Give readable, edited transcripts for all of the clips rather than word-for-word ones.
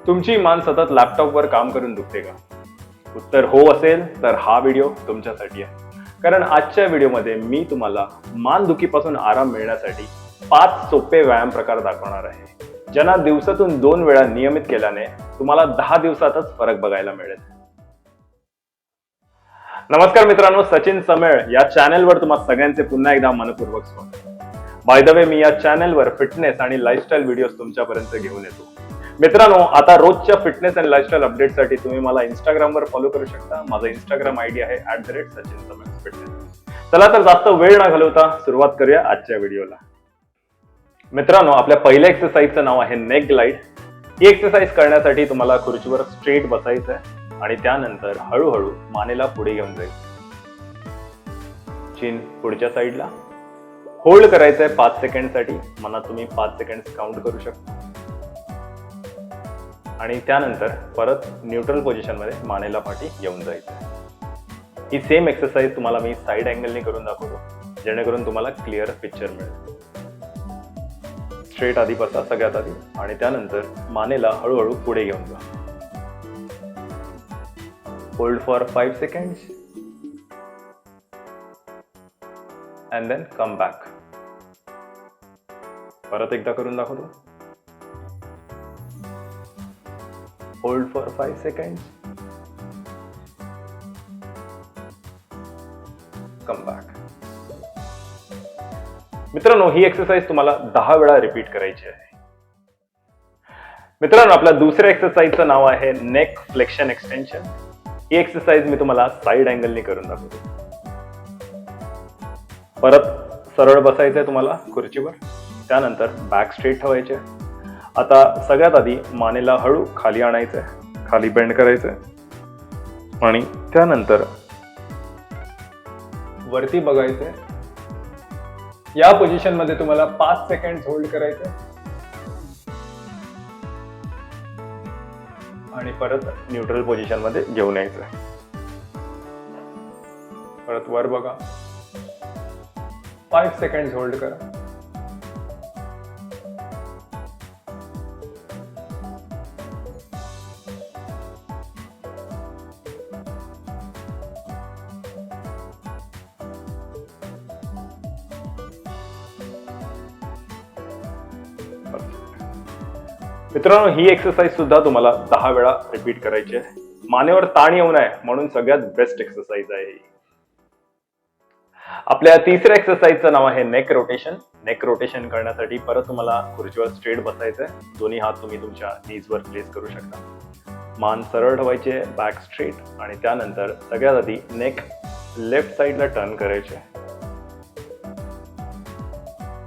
तुमची मान सतत लॅपटॉपवर काम करून दुखते का? उत्तर हो असेल तर हा व्हिडिओ तुमच्यासाठी आहे. कारण आजच्या व्हिडिओमध्ये मी तुम्हाला मानदुखीपासून आराम मिळण्यासाठी 5 सोपे व्यायाम प्रकार दाखवणार आहे, ज्यांना दिवसातून 2 वेळा नियमित केल्याने तुम्हाला 10 दिवसातच फरक बघायला मिळेल. नमस्कार मित्रांनो, सचिन समेळ या चॅनलवर तुम्हा सगळ्यांचे पुन्हा एकदा मनपूर्वक स्वागत. बाय द वे, मी या चॅनलवर फिटनेस आणि लाईफस्टाईल व्हिडिओज तुमच्यापर्यंत घेऊन येतो. मित्रांनो, आता रोजच्या फिटनेस आणि लाईफस्टाईल अपडेटसाठी तुम्ही मला इंस्टाग्रामवर फॉलो करू शकता. माझा इंस्टाग्राम आयडी आहे @सचिन समेळ फिटनेस. चला तर जास्त वेळ न घालवता सुरुवात करूया आजच्या व्हिडिओला. मित्रांनो, आपल्या पहिल्या एक्सरसाइजचं नाव आहे नेक ग्लाइड. ही एक्सरसाइज करण्यासाठी तुम्हाला खुर्चीवर स्ट्रेट बसायचं आहे आणि त्यानंतर हळूहळू मानेला पुढे घेऊन जायचं. चीन पुढच्या साईडला होल्ड करायचंय 5 सेकंडसाठी. मनात तुम्ही 5 सेकंड काउंट करू शकता आणि त्यानंतर परत न्यूट्रल पोझिशन मध्ये मानेला पाठी घेऊन जायचं. ही सेम एक्सरसाइज तुम्हाला मी साइड अँगलने करून दाखवतो, जेणेकरून तुम्हाला क्लिअर पिक्चर मिळेल. स्ट्रेट आधी बसा सगळ्यात आधी आणि त्यानंतर मानेला हळूहळू पुढे घेऊन जा. Hold for 5 seconds and then come back. परत एकदा करून दाखवतो. Hold for 5 seconds, come back. मित्रांनो, ही एक्सरसाइज तुम्हाला 10 वेळा रिपीट करायची आहे. मित्रांनो, आपल्या दुसऱ्या एक्सरसाइजचं नाव आहे नेक फ्लेक्शन एक्सटेन्शन. ही एक्सरसाइज मी तुम्हाला साइड अँगलने करून दाखवतो. परत सरळ बसायचंय तुम्हाला खुर्चीवर, त्यानंतर बॅक स्ट्रेट ठेवायचे. आता सगळ्यात आधी मानेला हळू खाली आणायचंय, खाली बेंड करायचंय आणि त्यानंतर वरती बघायचंय. या पोझिशन मध्ये तुम्हाला 5 सेकंड होल्ड करायचंय आणि परत न्यूट्रल पोझिशन मध्ये घेऊन यायचंय. परत वर बघा, 5 सेकंड होल्ड करा. मित्रांनो, ही एक्सरसाइज सुद्धा तुम्हाला 10 वेळा रिपीट करायची आहे. मानेवर ताण येऊ नये म्हणून सगळ्यात बेस्ट एक्सरसाइज आहे ही. आपल्या तिसऱ्या एक्सरसाइजचं नाव आहे नेक रोटेशन. नेक रोटेशन करण्यासाठी परत तुम्हाला खुर्चीवर स्ट्रेट बसायचंय. दोन्ही हात तुम्ही तुमच्या नीजवर प्लेस करू शकता. मान सरळ ठेवायचे, बॅक स्ट्रेट आणि त्यानंतर सगळ्यात आधी नेक लेफ्ट साइडला टर्न करायचे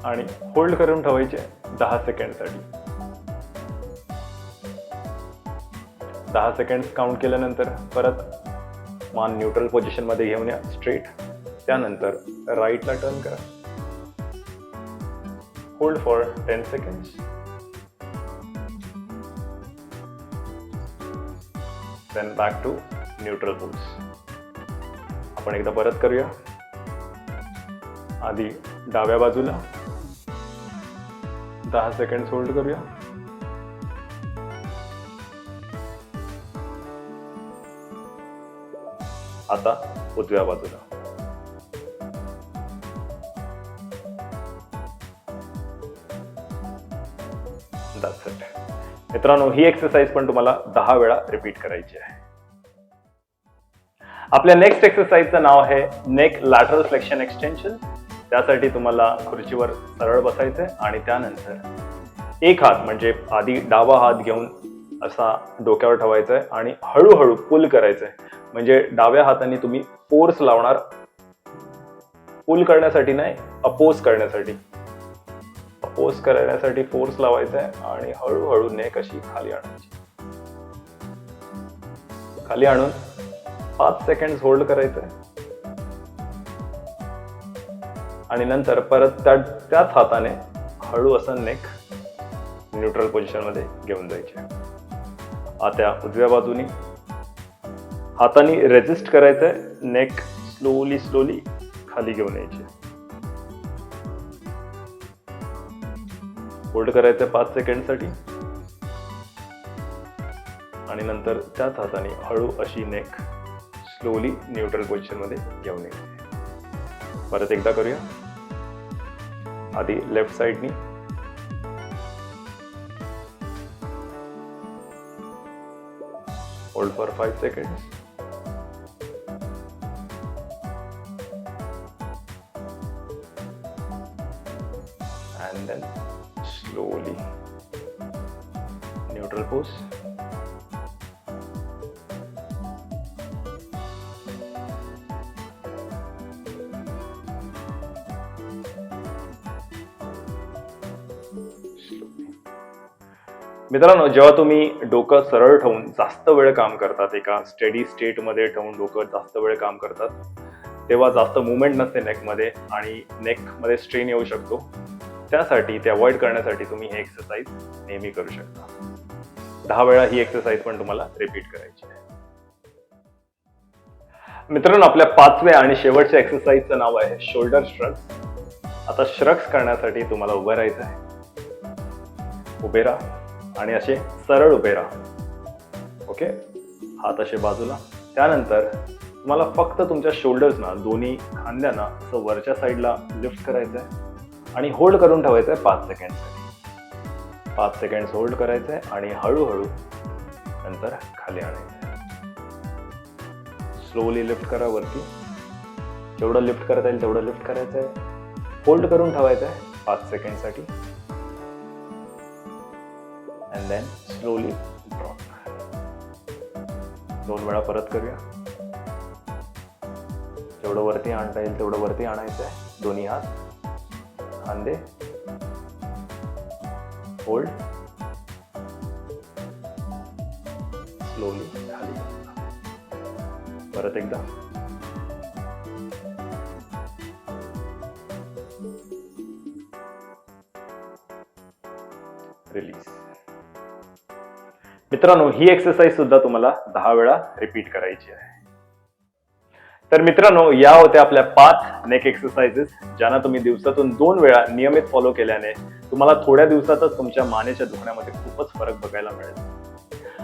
आणि होल्ड करून ठेवायचे 10 सेकंडसाठी. 10 सेकंड काउंट केल्यानंतर परत मान न्यूट्रल पोझिशन मध्ये घेऊन या स्ट्रेट. त्यानंतर राईटला टर्न करा. Hold for 10 seconds. Then back to neutral pose. आपण एकदा परत करूया. आधी डाव्या बाजूला 10 सेकंड होल्ड करूया. आता उजव्या बाजूला. That's it. मित्रांनो, ही एक्सरसाइज पण तुम्हाला 10 वेळा रिपीट करायची आहे. आपल्या नेक्स्ट एक्सरसाइजचं नाव आहे नेक लॅटरल फ्लेक्शन एक्सटेन्शन. त्यासाठी तुम्हाला खुर्चीवर सरळ बसायचंय आणि त्यानंतर एक हात म्हणजे आधी डावा हात घेऊन असा डोक्यावर ठेवायचा आहे आणि हळूहळू पुल करायचंय. म्हणजे डाव्या हाताने तुम्ही फोर्स लावणार, पुल करण्यासाठी नाही, अपोज करण्यासाठी. अपोज करण्यासाठी फोर्स लावायचा आहे आणि हळूहळू नेक अशी खाली आणायची. खाली आणून 5 सेकंड होल्ड करायचंय आणि नंतर परत त्याच हाताने हळू असं नेक न्यूट्रल पोझिशन मध्ये घेऊन जायचे. आता उजव्या बाजूनी हाताने रेजिस्ट करायचंय, नेक स्लोली खाली घेऊन यायचे. होल्ड करायचं 5 सेकंडसाठी आणि नंतर त्याच हाताने हळू अशी नेक स्लोली न्यूट्रल पोझिशन मध्ये घेऊन येते. परत एकदा करूया. आधी लेफ्ट साइडनी, hold for 5 seconds. And then slowly neutral pose. मित्रांनो, जेव्हा तुम्ही डोकं सरळ ठेवून जास्त वेळ काम करतात, एका स्टेडी स्टेट मध्ये ठेवून डोकं जास्त वेळ काम करतात, तेव्हा जास्त मुवमेंट नसते नेकमध्ये आणि नेकमध्ये स्ट्रेन येऊ शकतो. त्यासाठी ते अवॉइड करण्यासाठी तुम्ही हे एक्सरसाइज नेहमी करू शकता. 10 वेळा ही एक्सरसाइज पण तुम्हाला रिपीट करायची आहे. मित्रांनो, आपल्या 5व्या आणि शेवटच्या एक्सरसाइजचं नाव आहे शोल्डर श्रग्स. आता श्रग्स करण्यासाठी तुम्हाला उभं राहायचं आहे. उभे राहा आणि असे सरळ उभे राहा. ओके, हात असे बाजूला. त्यानंतर तुम्हाला फक्त तुमच्या शोल्डर्सना, दोन्ही खांद्यांना असं वरच्या साईडला लिफ्ट करायचं आहे आणि होल्ड करून ठेवायचं आहे 5 सेकंड. 5 सेकंड होल्ड करायचं आहे आणि हळूहळू नंतर खाली आणायचं आहे. स्लोली लिफ्ट करा वरती. जेवढं लिफ्ट करता येईल तेवढं लिफ्ट करायचं आहे. होल्ड करून ठेवायचं आहे 5 सेकंडसाठी. And then slowly drop. 2 वेळा परत करूया. जेवढं वरती आणता येईल तेवढं वरती आणायचं आहे. दोन्ही हात, खांदे, होल्ड, स्लोली खाली. परत एकदा. रिलीज. मित्रांनो, ही एक्सरसाइज सुद्धा तुम्हाला 10 वेळा रिपीट करायची आहे. तर मित्रांनो, या होत्या आपल्या 5 नेक एक्सरसाइजेस, ज्यांना तुम्ही दिवसातून 2 वेळा नियमित फॉलो केल्याने तुम्हाला थोड्या दिवसातच तुमच्या मानेच्या दुखण्यामध्ये खूपच फरक बघायला मिळेल.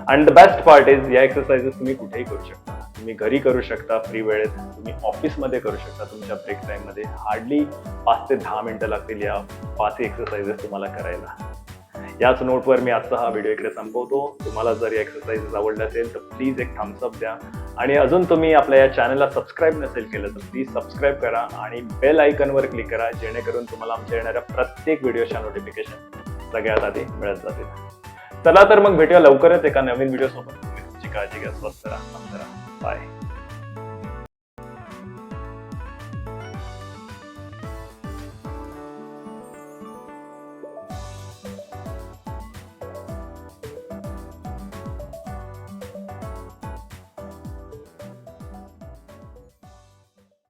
And the best part is, या एक्सरसाइजेस तुम्ही कुठेही करू शकता. तुम्ही घरी करू शकता, फ्री वेळेत, तुम्ही ऑफिसमध्ये करू शकता, तुमच्या ब्रेक टाइम मध्ये. हार्डली 5 ते 10 मिनिटं लागतील या 5 एक्सरसाइजेस तुम्हाला करायला. याच नोटवर मी आजचा हा व्हिडिओ इकडे संपवतो. तुम्हाला जर या एक्सरसाइजेस आवडल्या असेल तर प्लीज एक थम्स अप द्या. आणि अजून तुम्ही आपल्या या चॅनलला सबस्क्राईब नसेल केलं तर प्लीज सबस्क्राईब करा आणि बेल आयकॉनवर क्लिक करा, जेणेकरून तुम्हाला आमच्या येणाऱ्या प्रत्येक व्हिडिओच्या नोटिफिकेशन सगळ्यात आधी मिळत जातील. चला तर मग भेटूया लवकरच एका नवीन व्हिडिओ सोबत. तुमची काळजी घ्या, स्वस्त राहा, मस्त राहा. बाय.